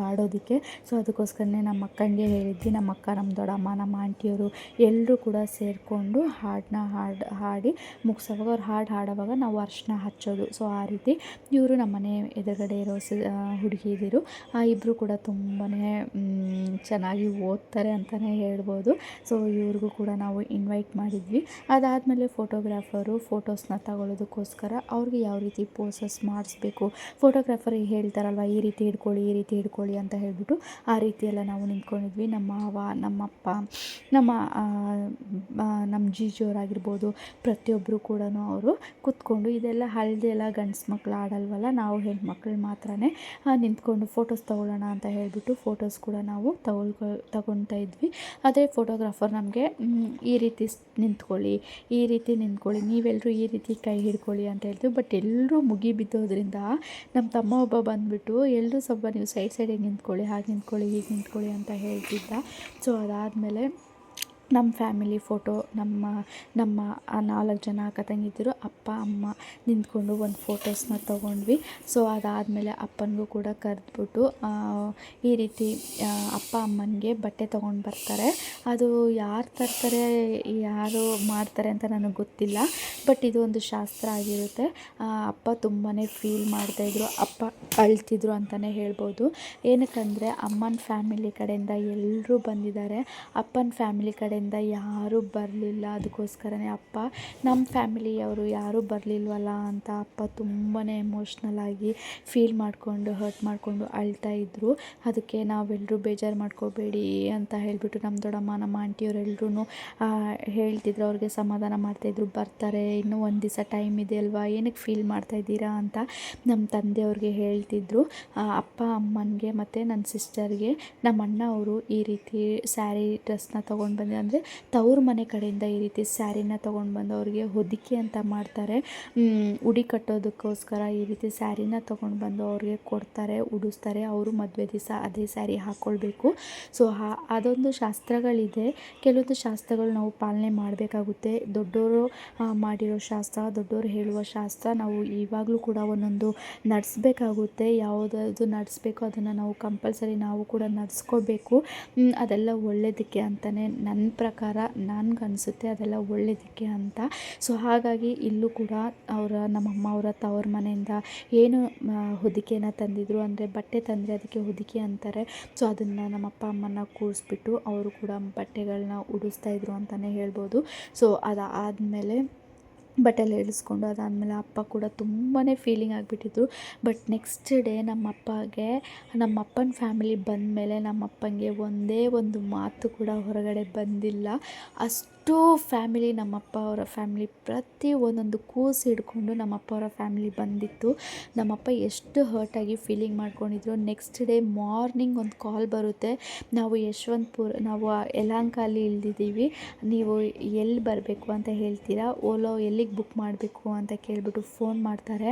ಹಾಡೋದಕ್ಕೆ. ಸೊ ಅದಕ್ಕೋಸ್ಕರನೇ ನಮ್ಮ ಅಕ್ಕನಿಗೆ ಹೇಳಿದ್ವಿ. ನಮ್ಮ ಅಕ್ಕ, ನಮ್ಮ ದೊಡ್ಡಮ್ಮ, ನಮ್ಮ ಆಂಟಿಯವರು ಎಲ್ಲರೂ ಕೂಡ ಸೇರಿಕೊಂಡು ಹಾಡಿ ಮುಗಿಸೋವಾಗ, ಅವ್ರು ಹಾಡುವಾಗ ನಾವು ಅರ್ಶಿನ ಹಚ್ಚೋದು. ಸೊ ಆ ರೀತಿ ಇವರು ನಮ್ಮನೆ ಎದುರುಗಡೆ ಇರೋ ಹುಡುಗಿದಿರು ಇಬ್ಬರು ಕೂಡ ತುಂಬಾ ಚೆನ್ನಾಗಿ ಓದ್ತಾರೆ ಅಂತಲೇ ಹೇಳ್ಬೋದು. ಸೊ ಇವ್ರಿಗೂ ಕೂಡ ನಾವು ಇನ್ವೈಟ್ ಮಾಡಿದ್ವಿ. ಅದಾದಮೇಲೆ ಫೋಟೋಗ್ರಾಫರು ಫೋಟೋಸ್ನ ತಗೊಳ್ಳೋದಕ್ಕೋಸ್ಕರ ಅವ್ರಿಗೆ ಯಾವ ರೀತಿ ಪೋಸಸ್ ಮಾಡಿಸ್ಬೇಕು, ಫೋಟೋಗ್ರಾಫರಿಗೆ ಹೇಳ್ತಾರಲ್ವ ಈ ರೀತಿ ಹಿಡ್ಕೊಳ್ಳಿ ಅಂತ ಹೇಳ್ಬಿಟ್ಟು ಆ ರೀತಿಯೆಲ್ಲ ನಾವು ನಿಂತ್ಕೊಂಡಿದ್ವಿ. ನಮ್ಮ ಮಾವ, ನಮ್ಮಪ್ಪ, ನಮ್ಮ ಜೀಜೋರಾಗಿರ್ಬೋದು ಪ್ರತಿಯೊಬ್ಬರು ಕೂಡ ಅವರು ಕೂತ್ಕೊಂಡು, ಇದೆಲ್ಲ ಹಳದಿ ಎಲ್ಲ ಗಂಡ್ಸು ಮಕ್ಕಳು ಆಡಲ್ವಲ್ಲ, ನಾವು ಹೆಣ್ಮಕ್ಳು ಮಾತ್ರ ನಿಂತ್ಕೊಂಡು ಫೋಟೋಸ್ ತೊಗೊಳ್ಳೋಣ ಅಂತ ಹೇಳಿಬಿಟ್ಟು ಫೋಟೋಸ್ ಕೂಡ ನಾವು ತಗೊಳ್ತಾ ಇದ್ವಿ. ಅದೇ ಫೋಟೋಗ್ರಾಫರ್ ನಮಗೆ ಈ ರೀತಿ ನಿಂತ್ಕೊಳ್ಳಿ, ನೀವೆಲ್ಲರೂ ಈ ರೀತಿ ಕೈ ಹಿಡ್ಕೊಳ್ಳಿ ಅಂತ ಹೇಳ್ತೀವಿ. ಬಟ್ ಎಲ್ಲರೂ ಮುಗಿ ಬಿದ್ದೋದ್ರಿಂದ ನಮ್ಮ ತಮ್ಮ ಒಬ್ಬ ಬಂದುಬಿಟ್ಟು ಎಲ್ಲರೂ ಸ್ವಲ್ಪ ನೀವು ಸೈಡಿಗೆ ನಿಂತ್ಕೊಳ್ಳಿ, ಹಾಗೆ ನಿಂತ್ಕೊಳ್ಳಿ, ಹೀಗೆ ನಿಂತ್ಕೊಳ್ಳಿ ಅಂತ ಹೇಳ್ತಿದ್ದ. ಸೊ ಅದಾದಮೇಲೆ ನಮ್ಮ ಫ್ಯಾಮಿಲಿ ಫೋಟೋ, ನಮ್ಮ 4 ಜನ ಅಕ್ಕ ತಂಗಿದ್ದರು, ಅಪ್ಪ ಅಮ್ಮ ನಿಂತ್ಕೊಂಡು ಒಂದು ಫೋಟೋಸ್ನ ತೊಗೊಂಡ್ವಿ. ಸೊ ಅದಾದಮೇಲೆ ಅಪ್ಪನಿಗೂ ಕೂಡ ಕರೆದ್ಬಿಟ್ಟು ಈ ರೀತಿ ಅಪ್ಪ ಅಮ್ಮನಿಗೆ ಬಟ್ಟೆ ತೊಗೊಂಡು ಬರ್ತಾರೆ. ಅದು ಯಾರು ತರ್ತಾರೆ, ಯಾರು ಮಾಡ್ತಾರೆ ಅಂತ ನನಗೆ ಗೊತ್ತಿಲ್ಲ. ಬಟ್ ಇದು ಒಂದು ಶಾಸ್ತ್ರ ಆಗಿರುತ್ತೆ. ಅಪ್ಪ ತುಂಬಾ ಫೀಲ್ ಮಾಡ್ತಾಯಿದ್ರು, ಅಪ್ಪ ಅಳ್ತಿದ್ರು ಅಂತಲೇ ಹೇಳ್ಬೋದು. ಏನಕ್ಕಂದರೆ ಅಮ್ಮನ ಫ್ಯಾಮಿಲಿ ಕಡೆಯಿಂದ ಎಲ್ಲರೂ ಬಂದಿದ್ದಾರೆ, ಅಪ್ಪನ ಫ್ಯಾಮಿಲಿ ಕಡೆ ಯಾರೂ ಬರಲಿಲ್ಲ. ಅದಕ್ಕೋಸ್ಕರನೇ ಅಪ್ಪ ನಮ್ಮ ಫ್ಯಾಮಿಲಿಯವರು ಯಾರೂ ಬರಲಿಲ್ವಲ್ಲ ಅಂತ ಅಪ್ಪ ತುಂಬಾ ಎಮೋಷ್ನಲ್ ಆಗಿ ಫೀಲ್ ಮಾಡಿಕೊಂಡು ಹರ್ಟ್ ಮಾಡಿಕೊಂಡು ಅಳ್ತಾ ಇದ್ದರು. ಅದಕ್ಕೆ ನಾವೆಲ್ಲರೂ ಬೇಜಾರು ಮಾಡ್ಕೋಬೇಡಿ ಅಂತ ಹೇಳಿಬಿಟ್ಟು ನಮ್ಮ ದೊಡ್ಡಮ್ಮ, ನಮ್ಮ ಆಂಟಿಯವರೆಲ್ಲರೂ ಹೇಳ್ತಿದ್ರು, ಅವ್ರಿಗೆ ಸಮಾಧಾನ ಮಾಡ್ತಾಯಿದ್ರು, ಬರ್ತಾರೆ ಇನ್ನೂ ಒಂದು ದಿವಸ ಟೈಮ್ ಇದೆ ಅಲ್ವಾ, ಏನಕ್ಕೆ ಫೀಲ್ ಮಾಡ್ತಾಯಿದ್ದೀರಾ ಅಂತ ನಮ್ಮ ತಂದೆಯವ್ರಿಗೆ ಹೇಳ್ತಿದ್ರು. ಅಪ್ಪ ಅಮ್ಮನಿಗೆ ಮತ್ತು ನನ್ನ ಸಿಸ್ಟರ್ಗೆ ನಮ್ಮ ಅಣ್ಣ ಅವರು ಈ ರೀತಿ ಸ್ಯಾರಿ ಡ್ರೆಸ್ನ ತೊಗೊಂಡು ಬಂದು, ಅಂದರೆ ತವ್ರ ಮನೆ ಕಡೆಯಿಂದ ಈ ರೀತಿ ಸ್ಯಾರಿನ ತೊಗೊಂಡು ಬಂದು ಅವ್ರಿಗೆ ಹೊದಿಕೆ ಅಂತ ಮಾಡ್ತಾರೆ, ಉಡಿ ಕಟ್ಟೋದಕ್ಕೋಸ್ಕರ ಈ ರೀತಿ ಸ್ಯಾರಿನ ತೊಗೊಂಡು ಬಂದು ಅವ್ರಿಗೆ ಕೊಡ್ತಾರೆ, ಉಡಿಸ್ತಾರೆ. ಅವರು ಮದುವೆ ದಿವಸ ಅದೇ ಸ್ಯಾರಿ ಹಾಕ್ಕೊಳ್ಬೇಕು. ಸೊ ಅದೊಂದು ಶಾಸ್ತ್ರಗಳಿದೆ. ಕೆಲವೊಂದು ಶಾಸ್ತ್ರಗಳು ನಾವು ಪಾಲನೆ ಮಾಡಬೇಕಾಗುತ್ತೆ. ದೊಡ್ಡವರು ಮಾಡಿರೋ ಶಾಸ್ತ್ರ, ದೊಡ್ಡವರು ಹೇಳುವ ಶಾಸ್ತ್ರ ನಾವು ಇವಾಗಲೂ ಕೂಡ ಒಂದೊಂದು ನಡೆಸಬೇಕಾಗುತ್ತೆ. ಯಾವುದಾದ್ರು ನಡೆಸಬೇಕು ಅದನ್ನು ನಾವು ಕಂಪಲ್ಸರಿ ನಾವು ಕೂಡ ನಡೆಸ್ಕೋಬೇಕು. ಅದೆಲ್ಲ ಒಳ್ಳೆಯದಕ್ಕೆ ಅಂತಲೇ ನನ್ನ ಪ್ರಕಾರ ನನಗನ್ಸುತ್ತೆ, ಅದೆಲ್ಲ ಒಳ್ಳೆಯದಕ್ಕೆ ಅಂತ. ಸೊ ಹಾಗಾಗಿ ಇಲ್ಲೂ ಕೂಡ ನಮ್ಮಮ್ಮ ಅವರ ತವ್ರ ಮನೆಯಿಂದ ಏನು ಹೊದಿಕೆನ ತಂದಿದ್ರು, ಅಂದರೆ ಬಟ್ಟೆ ತಂದರೆ ಅದಕ್ಕೆ ಹೊದಿಕೆ ಅಂತಾರೆ. ಸೊ ಅದನ್ನು ನಮ್ಮ ಅಪ್ಪ ಅಮ್ಮನ ಕೂರಿಸ್ಬಿಟ್ಟು ಅವರು ಕೂಡ ಬಟ್ಟೆಗಳನ್ನ ಉಡಿಸ್ತಾಯಿದ್ರು ಅಂತಲೇ ಹೇಳ್ಬೋದು. ಸೊ ಅದಾದಮೇಲೆ ಬಟ್ಟೆಲ್ಲ ಇಳಿಸ್ಕೊಂಡು ಅದಾದಮೇಲೆ ಅಪ್ಪ ಕೂಡ ತುಂಬಾ ಫೀಲಿಂಗ್ ಆಗಿಬಿಟ್ಟಿದ್ರು. ಬಟ್ ನೆಕ್ಸ್ಟ್ ಡೇ ನಮ್ಮ ಅಪ್ಪನ ಫ್ಯಾಮಿಲಿ ಬಂದಮೇಲೆ ನಮ್ಮಪ್ಪನಿಗೆ ಒಂದೇ ಒಂದು ಮಾತು ಕೂಡ ಹೊರಗಡೆ ಬಂದಿಲ್ಲ. ಅಷ್ಟು ಫ್ಯಾಮಿಲಿ, ನಮ್ಮಪ್ಪ ಅವರ ಫ್ಯಾಮಿಲಿ ಪ್ರತಿ ಒಂದೊಂದು ಕೂಸು ಹಿಡ್ಕೊಂಡು ನಮ್ಮಪ್ಪ ಅವರ ಫ್ಯಾಮಿಲಿ ಬಂದಿತ್ತು. ನಮ್ಮಪ್ಪ ಎಷ್ಟು ಹರ್ಟಾಗಿ ಫೀಲಿಂಗ್ ಮಾಡ್ಕೊಂಡಿದ್ರು. ನೆಕ್ಸ್ಟ್ ಡೇ ಮಾರ್ನಿಂಗ್ ಒಂದು ಕಾಲ್ ಬರುತ್ತೆ, ನಾವು ನಾವು ಯಲಹಂಕಲ್ಲಿ ಇಳಿದಿದ್ದೀವಿ, ನೀವು ಎಲ್ಲಿ ಬರಬೇಕು ಅಂತ ಹೇಳ್ತೀರಾ, ಓಲೋ ಎಲ್ಲಿಗೆ ಬುಕ್ ಮಾಡಬೇಕು ಅಂತ ಕೇಳಿಬಿಟ್ಟು ಫೋನ್ ಮಾಡ್ತಾರೆ.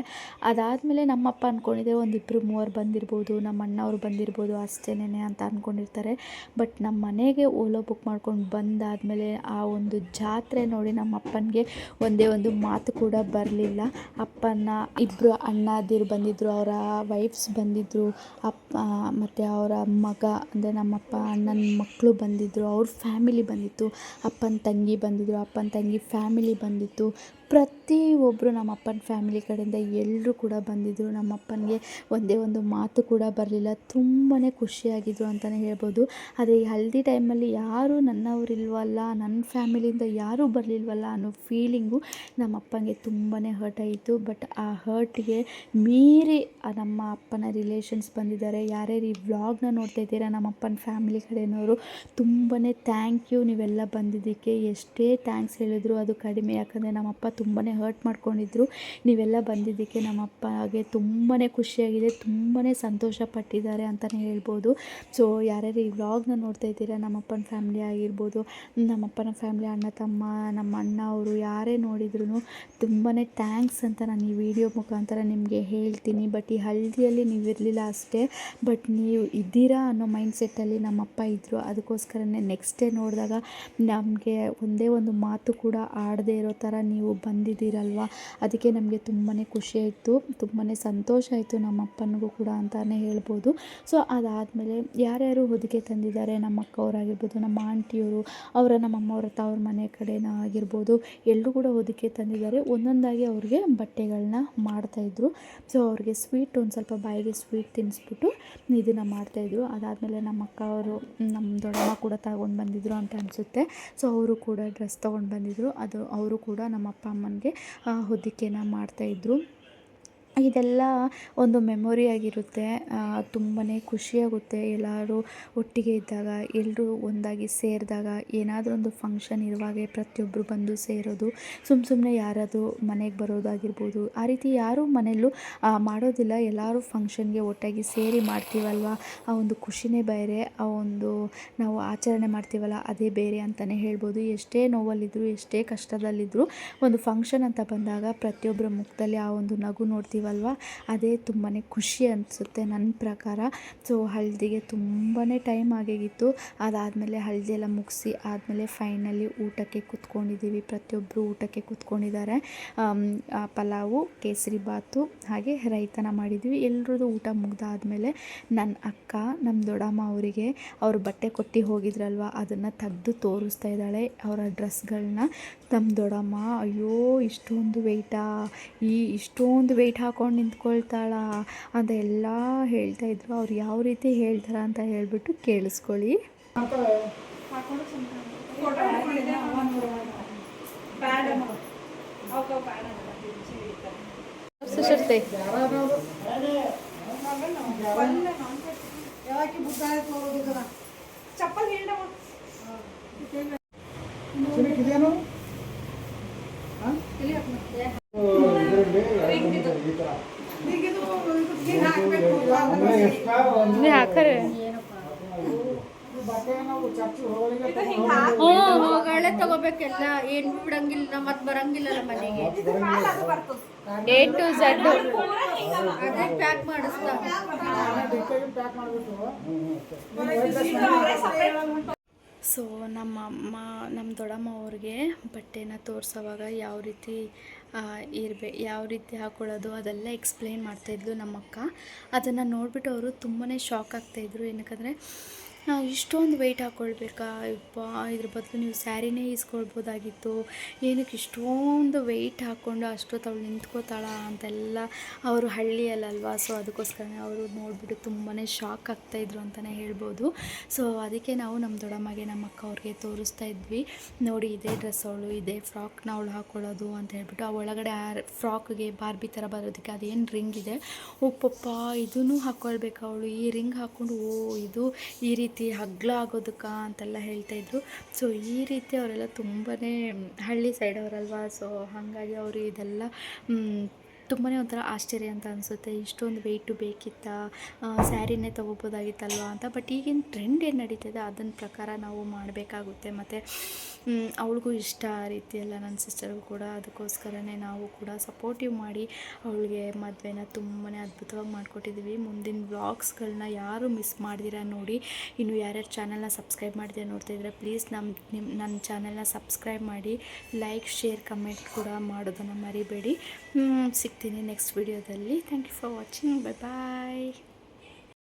ಅದಾದಮೇಲೆ ನಮ್ಮಪ್ಪ ಅಂದ್ಕೊಂಡಿದ್ದೆ ಒಂದಿಬ್ಬರು ಮೂವರು ಬಂದಿರ್ಬೋದು, ನಮ್ಮ ಅಣ್ಣವ್ರು ಬಂದಿರ್ಬೋದು ಅಷ್ಟೇನೆ ಅಂತ ಅಂದ್ಕೊಂಡಿರ್ತಾರೆ. ಬಟ್ ನಮ್ಮ ಮನೆಗೆ ಓಲೋ ಬುಕ್ ಮಾಡ್ಕೊಂಡು ಬಂದಾದಮೇಲೆ ಆ ಒಂದು ಜಾತ್ರೆ ನೋಡಿ ನಮ್ಮಪ್ಪನಿಗೆ ಒಂದೇ ಒಂದು ಮಾತು ಕೂಡ ಬರಲಿಲ್ಲ. ಅಪ್ಪನ ಇಬ್ಬರು ಅಣ್ಣದಿರು ಬಂದಿದ್ದರು, ಅವರ ವೈಫ್ಸ್ ಬಂದಿದ್ದರು, ಮತ್ತು ಅವರ ಮಗ ಅಂದರೆ ನಮ್ಮಪ್ಪ ಅಣ್ಣನ ಮಕ್ಕಳು ಬಂದಿದ್ದರು, ಅವ್ರ ಫ್ಯಾಮಿಲಿ ಬಂದಿತ್ತು, ಅಪ್ಪನ ತಂಗಿ ಬಂದಿದ್ದರು, ಅಪ್ಪನ ತಂಗಿ ಫ್ಯಾಮಿಲಿ ಬಂದಿತ್ತು. ಪ್ರತಿಯೊಬ್ಬರು ನಮ್ಮಪ್ಪನ ಫ್ಯಾಮಿಲಿ ಕಡೆಯಿಂದ ಎಲ್ಲರೂ ಕೂಡ ಬಂದಿದ್ದರು. ನಮ್ಮಪ್ಪನಿಗೆ ಒಂದೇ ಒಂದು ಮಾತು ಕೂಡ ಬರಲಿಲ್ಲ. ತುಂಬಾ ಖುಷಿಯಾಗಿದ್ದರು ಅಂತಲೇ ಹೇಳ್ಬೋದು. ಆದರೆ ಈ ಹಲ್ದಿ ಟೈಮಲ್ಲಿ ಯಾರೂ ನನ್ನವರಿಲ್ವಲ್ಲ, ನನ್ನ ಫ್ಯಾಮಿಲಿಯಿಂದ ಯಾರೂ ಬರಲಿಲ್ವಲ್ಲ ಅನ್ನೋ ಫೀಲಿಂಗು ನಮ್ಮಪ್ಪನಿಗೆ ತುಂಬಾ ಹರ್ಟ್ ಆಯಿತು. ಬಟ್ ಆ ಹರ್ಟ್ಗೆ ಮೀರಿ ನಮ್ಮ ಅಪ್ಪನ ರಿಲೇಷನ್ಸ್ ಬಂದಿದ್ದಾರೆ. ಯಾರ್ಯಾರು ಈ ವ್ಲಾಗ್ನ ನೋಡ್ತಾ ಇದ್ದೀರಾ ನಮ್ಮಪ್ಪನ ಫ್ಯಾಮಿಲಿ ಕಡೆಯವರು, ತುಂಬಾ ಥ್ಯಾಂಕ್ ಯು, ನೀವೆಲ್ಲ ಬಂದಿದ್ದಕ್ಕೆ. ಎಷ್ಟೇ ಥ್ಯಾಂಕ್ಸ್ ಹೇಳಿದ್ರು ಅದು ಕಡಿಮೆ. ಯಾಕಂದರೆ ನಮ್ಮಪ್ಪ ತುಂಬಾ ಹರ್ಟ್ ಮಾಡ್ಕೊಂಡಿದ್ರು. ನೀವೆಲ್ಲ ಬಂದಿದ್ದಕ್ಕೆ ನಮ್ಮಪ್ಪಗೆ ತುಂಬಾ ಖುಷಿಯಾಗಿದೆ, ತುಂಬಾ ಸಂತೋಷ ಪಟ್ಟಿದ್ದಾರೆ ಅಂತಲೇ ಹೇಳ್ಬೋದು. ಸೊ ಯಾರ್ಯಾರು ಈ ವ್ಲಾಗ್ನ ನೋಡ್ತಾ ಇದ್ದೀರಾ, ನಮ್ಮಪ್ಪನ ಫ್ಯಾಮಿಲಿ ಆಗಿರ್ಬೋದು, ನಮ್ಮಪ್ಪನ ಫ್ಯಾಮಿಲಿ ಅಣ್ಣ ತಮ್ಮ, ನಮ್ಮ ಅಣ್ಣ ಅವರು ಯಾರೇ ನೋಡಿದ್ರು ತುಂಬಾ ಥ್ಯಾಂಕ್ಸ್ ಅಂತ ನಾನು ಈ ವಿಡಿಯೋ ಮುಖಾಂತರ ನಿಮಗೆ ಹೇಳ್ತೀನಿ. ಬಟ್ ಈ ಹಳ್ದಿಯಲ್ಲಿ ನೀವು ಇರಲಿಲ್ಲ ಅಷ್ಟೇ, ಬಟ್ ನೀವು ಇದ್ದೀರಾ ಅನ್ನೋ ಮೈಂಡ್ಸೆಟ್ಟಲ್ಲಿ ನಮ್ಮಪ್ಪ ಇದ್ದರು. ಅದಕ್ಕೋಸ್ಕರನೇ ನೆಕ್ಸ್ಟ್ ಡೇ ನೋಡಿದಾಗ ನಮಗೆ ಒಂದೇ ಒಂದು ಮಾತು ಕೂಡ ಆಡದೇ ಇರೋ ಥರ ನೀವು ಬಂದಿದ್ದೀರಲ್ವ, ಅದಕ್ಕೆ ನಮಗೆ ತುಂಬಾ ಖುಷಿ ಆಯಿತು, ತುಂಬಾ ಸಂತೋಷ ಆಯಿತು ನಮ್ಮಪ್ಪನಿಗೂ ಕೂಡ ಅಂತಲೇ ಹೇಳ್ಬೋದು. ಸೊ ಅದಾದಮೇಲೆ ಯಾರ್ಯಾರು ಹೊದಿಕೆ ತಂದಿದ್ದಾರೆ, ನಮ್ಮ ಅಕ್ಕವರಾಗಿರ್ಬೋದು, ನಮ್ಮ ಆಂಟಿಯವರು, ನಮ್ಮಮ್ಮವರ ತವ್ರ ಮನೆ ಕಡೆನ ಆಗಿರ್ಬೋದು, ಎಲ್ಲರೂ ಕೂಡ ಹೊದಿಕೆ ತಂದಿದ್ದಾರೆ. ಒಂದೊಂದಾಗಿ ಅವ್ರಿಗೆ ಬಟ್ಟೆಗಳನ್ನ ಮಾಡ್ತಾಯಿದ್ರು. ಸೊ ಅವ್ರಿಗೆ ಸ್ವೀಟ್ ಒಂದು ಸ್ವಲ್ಪ ಬಾಯಿಗೆ ಸ್ವೀಟ್ ತಿನ್ನಿಸ್ಬಿಟ್ಟು ಇದನ್ನು ಮಾಡ್ತಾಯಿದ್ರು. ಅದಾದಮೇಲೆ ನಮ್ಮ ಅಕ್ಕ ಅವರು, ನಮ್ಮ ದೊಡ್ಡಮ್ಮ ಕೂಡ ತಗೊಂಡು ಬಂದಿದ್ರು ಅಂತ ಅನಿಸುತ್ತೆ. ಸೊ ಅವರು ಕೂಡ ಡ್ರೆಸ್ ತೊಗೊಂಡು ಬಂದಿದ್ದರು. ಅವರು ಕೂಡ ನಮ್ಮ ಅಪ್ಪ ಅಮ್ಮನಿಗೆ ಹೊದಿಕೆನ ಮಾಡ್ತಾಯಿದ್ರು. ಇದೆಲ್ಲ ಒಂದು ಮೆಮೊರಿ ಆಗಿರುತ್ತೆ. ತುಂಬಾ ಖುಷಿಯಾಗುತ್ತೆ ಎಲ್ಲರೂ ಒಟ್ಟಿಗೆ ಇದ್ದಾಗ, ಎಲ್ಲರೂ ಒಂದಾಗಿ ಸೇರಿದಾಗ. ಏನಾದರೂ ಒಂದು ಫಂಕ್ಷನ್ ಇರುವಾಗೆ ಪ್ರತಿಯೊಬ್ಬರು ಬಂದು ಸೇರೋದು, ಸುಮ್ಮನೆ ಯಾರಾದರೂ ಮನೆಗೆ ಬರೋದಾಗಿರ್ಬೋದು, ಆ ರೀತಿ ಯಾರೂ ಮನೆಯಲ್ಲೂ ಮಾಡೋದಿಲ್ಲ. ಎಲ್ಲರೂ ಫಂಕ್ಷನ್ಗೆ ಒಟ್ಟಾಗಿ ಸೇರಿ ಮಾಡ್ತೀವಲ್ವ, ಆ ಒಂದು ಖುಷಿನೇ ಬೇರೆ, ಆ ಒಂದು ನಾವು ಆಚರಣೆ ಮಾಡ್ತೀವಲ್ಲ ಅದೇ ಬೇರೆ ಅಂತಲೇ ಹೇಳ್ಬೋದು. ಎಷ್ಟೇ ನೋವಲ್ಲಿದ್ದರೂ, ಎಷ್ಟೇ ಕಷ್ಟದಲ್ಲಿದ್ದರೂ, ಒಂದು ಫಂಕ್ಷನ್ ಅಂತ ಬಂದಾಗ ಪ್ರತಿಯೊಬ್ಬರ ಮುಖದಲ್ಲಿ ಆ ಒಂದು ನಗು ನೋಡ್ತೀವಲ್ವ, ಅದೇ ತುಂಬಾ ಖುಷಿ ಅನಿಸುತ್ತೆ ನನ್ನ ಪ್ರಕಾರ. ಸೊ ಹಳದಿಗೆ ತುಂಬಾ ಟೈಮ್ ಆಗಿತ್ತು. ಅದಾದಮೇಲೆ ಹಳದಿ ಎಲ್ಲ ಮುಗಿಸಿ ಆದಮೇಲೆ ಫೈನಲಿ ಊಟಕ್ಕೆ ಕೂತ್ಕೊಂಡಿದ್ದೀವಿ. ಪ್ರತಿಯೊಬ್ಬರು ಊಟಕ್ಕೆ ಕೂತ್ಕೊಂಡಿದ್ದಾರೆ. ಪಲಾವು, ಕೇಸರಿ ಬಾತು ಹಾಗೆ ರೈತನ ಮಾಡಿದ್ವಿ. ಎಲ್ಲರದ್ದು ಊಟ ಮುಗ್ದಾದಮೇಲೆ ನನ್ನ ಅಕ್ಕ ನಮ್ಮ ದೊಡ್ಡಮ್ಮ ಅವರಿಗೆ ಅವರು ಬಟ್ಟೆ ಕೊಟ್ಟು ಹೋಗಿದ್ರಲ್ವ, ಅದನ್ನು ತೆಗೆದು ತೋರಿಸ್ತಾ ಇದ್ದಾಳೆ ಅವರ ಡ್ರೆಸ್ಗಳನ್ನ. ನಮ್ಮ ದೊಡ್ಡಮ್ಮ, ಅಯ್ಯೋ ಇಷ್ಟೊಂದು ವೆಯ್ಟ್ ಹಾಕ್ಕೊಂಡು ನಿಂತ್ಕೊಳ್ತಾಳ ಅಂತ ಎಲ್ಲ ಹೇಳ್ತಾಯಿದ್ರು. ಅವ್ರು ಯಾವ ರೀತಿ ಹೇಳ್ತಾರೆ ಅಂತ ಹೇಳ್ಬಿಟ್ಟು ಕೇಳಿಸ್ಕೊಳ್ಳಿ. ಚಪ್ಪಲ್ ಹೋಗಳೆ ತಗೋಬೇಕೆಲ್ಲ ಏನು ಬಿಡಂಗಿಲ್ಲ ಮತ್ತೆ ಬರಂಗಿಲ್ಲಲ್ಲ ಮನೆಗೆ A to Z. ಅದೇ ಪ್ಯಾಕ್ ಮಾಡಿಸ್ತಾ ಸೊ ನಮ್ಮ ಅಮ್ಮ ನಮ್ಮ ದೊಡ್ಡಮ್ಮ ಅವ್ರಿಗೆ ಬಟ್ಟೆನ ತೋರಿಸೋವಾಗ ಯಾವ ರೀತಿ ಹಾಕೊಳ್ಳೋದು ಅದೆಲ್ಲ ಎಕ್ಸ್ಪ್ಲೇನ್ ಮಾಡ್ತಾಯಿದ್ಲು ನಮ್ಮಕ್ಕ. ಅದನ್ನು ನೋಡಿಬಿಟ್ಟು ಅವರು ತುಂಬಾ ಶಾಕ್ ಆಗ್ತಾಯಿದ್ರು. ಏನಕ್ಕಂದರೆ ಇಷ್ಟೊಂದು ವೆಯ್ಟ್ ಹಾಕ್ಕೊಳ್ಬೇಕಾ ಯಪ್ಪ, ಇದ್ರ ಬದಲು ನೀವು ಸ್ಯಾರಿನೇ ಇಸ್ಕೊಳ್ಬೋದಾಗಿತ್ತು, ಏನಕ್ಕೆ ಇಷ್ಟೊಂದು ವೆಯ್ಟ್ ಹಾಕ್ಕೊಂಡು ಅಷ್ಟೊತ್ತು ಅವಳು ನಿಂತ್ಕೋತಾಳ ಅಂತೆಲ್ಲ. ಅವರು ಹಳ್ಳಿಯಲ್ಲಲ್ವಾ, ಸೊ ಅದಕ್ಕೋಸ್ಕರನೇ ಅವರು ನೋಡಿಬಿಟ್ಟು ತುಂಬಾ ಶಾಕ್ ಆಗ್ತಾಯಿದ್ರು ಅಂತಲೇ ಹೇಳ್ಬೋದು. ಸೊ ಅದಕ್ಕೆ ನಾವು ನಮ್ಮ ದೊಡ್ಡಮ್ಮಗೆ ನಮ್ಮ ಅಕ್ಕ ಅವ್ರಿಗೆ ತೋರಿಸ್ತಾ ಇದ್ವಿ, ನೋಡಿ ಇದೇ ಡ್ರೆಸ್ ಅವಳು, ಇದೇ ಫ್ರಾಕ್ನ ಅವಳು ಹಾಕ್ಕೊಳ್ಳೋದು ಅಂತ ಹೇಳ್ಬಿಟ್ಟು. ಆ ಒಳಗಡೆ ಆ ಫ್ರಾಕ್ಗೆ ಬಾರ್ಬಿ ಥರ ಬರೋದಕ್ಕೆ ಅದೇನು ರಿಂಗ್ ಇದೆ, ಪಪ್ಪ ಇದನ್ನು ಹಾಕ್ಕೊಳ್ಬೇಕು ಅವಳು, ಈ ರಿಂಗ್ ಹಾಕ್ಕೊಂಡು ಇದು ಈ ರೀತಿ ಹಗ್ಲ ಆಗೋದಕ್ಕೆ ಅಂತೆಲ್ಲ ಹೇಳ್ತಾಯಿದ್ರು. ಸೊ ಈ ರೀತಿ ಅವರೆಲ್ಲ ತುಂಬಾ ಹಳ್ಳಿ ಸೈಡ್ ಅವರಲ್ವಾ, ಸೊ ಹಾಗಾಗಿ ಅವರು ಇದೆಲ್ಲ ತುಂಬಾ ಒಂಥರ ಆಶ್ಚರ್ಯ ಅಂತ ಅನಿಸುತ್ತೆ. ಇಷ್ಟೊಂದು ವೆಯ್ಟು ಬೇಕಿತ್ತಾ, ಸ್ಯಾರಿನೇ ತೊಗೋಬೋದಾಗಿತ್ತಲ್ವ ಅಂತ. ಬಟ್ ಈಗಿನ ಟ್ರೆಂಡ್ ಏನು ನಡೀತಿದೆ ಅದನ್ನ ಪ್ರಕಾರ ನಾವು ಮಾಡಬೇಕಾಗುತ್ತೆ. ಮತ್ತು ಅವಳಿಗೂ ಇಷ್ಟ ಆ ರೀತಿ ಎಲ್ಲ, ನನ್ನ ಸಿಸ್ಟರ್ಗೂ ಕೂಡ. ಅದಕ್ಕೋಸ್ಕರನೇ ನಾವು ಕೂಡ ಸಪೋರ್ಟಿವ್ ಮಾಡಿ ಅವಳಿಗೆ ಮದುವೆನ ತುಂಬಾ ಅದ್ಭುತವಾಗಿ ಮಾಡಿಕೊಟ್ಟಿದ್ದೀವಿ. ಮುಂದಿನ ವ್ಲಾಗ್ಸ್ಗಳನ್ನ ಯಾರು ಮಿಸ್ ಮಾಡ್ದಿರ ನೋಡಿ. ಇನ್ನು ಯಾರ್ಯಾರು ಚಾನಲ್ನ ಸಬ್ಸ್ಕ್ರೈಬ್ ಮಾಡಿದೆ ನೋಡ್ತಾಯಿದ್ರೆ ಪ್ಲೀಸ್ ನನ್ನ ಚಾನಲ್ನ ಸಬ್ಸ್ಕ್ರೈಬ್ ಮಾಡಿ, ಲೈಕ್ ಶೇರ್ ಕಮೆಂಟ್ ಕೂಡ ಮಾಡೋದನ್ನು ಮರಿಬೇಡಿ. ಸಿಗ್ತೀನಿ ನೆಕ್ಸ್ಟ್ ವಿಡಿಯೋದಲ್ಲಿ. Thank you for watching. Bye bye.